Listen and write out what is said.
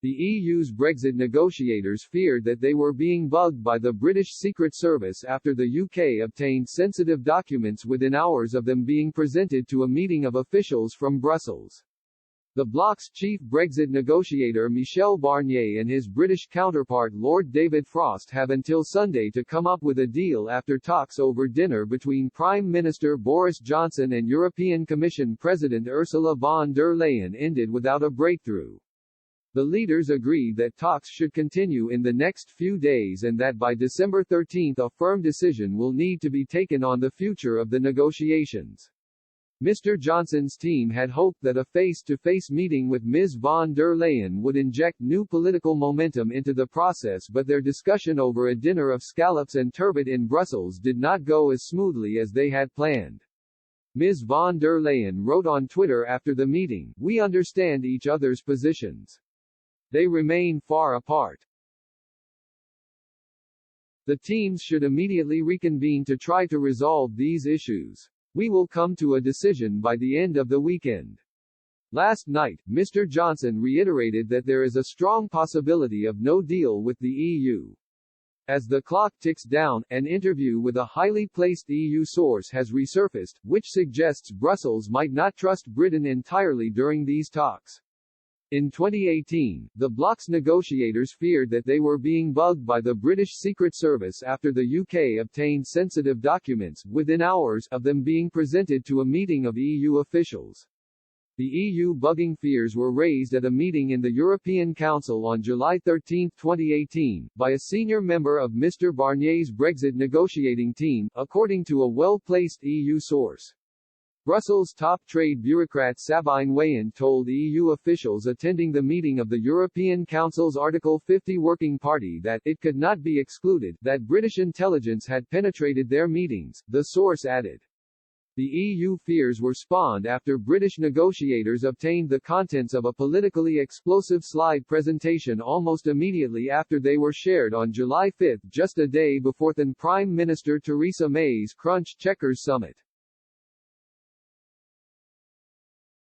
The EU's Brexit negotiators feared that they were being bugged by the British Secret Service after the UK obtained sensitive documents within hours of them being presented to a meeting of officials from Brussels. The bloc's chief Brexit negotiator Michel Barnier and his British counterpart Lord David Frost have until Sunday to come up with a deal after talks over dinner between Prime Minister Boris Johnson and European Commission President Ursula von der Leyen ended without a breakthrough. The leaders agreed that talks should continue in the next few days and that by December 13 a firm decision will need to be taken on the future of the negotiations. Mr. Johnson's team had hoped that a face-to-face meeting with Ms. von der Leyen would inject new political momentum into the process, but their discussion over a dinner of scallops and turbot in Brussels did not go as smoothly as they had planned. Ms. von der Leyen wrote on Twitter after the meeting, "We understand each other's positions. They remain far apart. The teams should immediately reconvene to try to resolve these issues. We will come to a decision by the end of the weekend." Last night, Mr. Johnson reiterated that there is a strong possibility of no deal with the EU. As the clock ticks down, an interview with a highly placed EU source has resurfaced, which suggests Brussels might not trust Britain entirely during these talks. In 2018, the bloc's negotiators feared that they were being bugged by the British Secret Service after the UK obtained sensitive documents, within hours of them being presented to a meeting of EU officials. The EU bugging fears were raised at a meeting in the European Council on July 13, 2018, by a senior member of Mr. Barnier's Brexit negotiating team, according to a well-placed EU source. Brussels top trade bureaucrat Sabine Weyand told EU officials attending the meeting of the European Council's Article 50 Working Party that it could not be excluded that British intelligence had penetrated their meetings, the source added. The EU fears were spawned after British negotiators obtained the contents of a politically explosive slide presentation almost immediately after they were shared on July 5, just a day before then Prime Minister Theresa May's Crunch Checkers summit.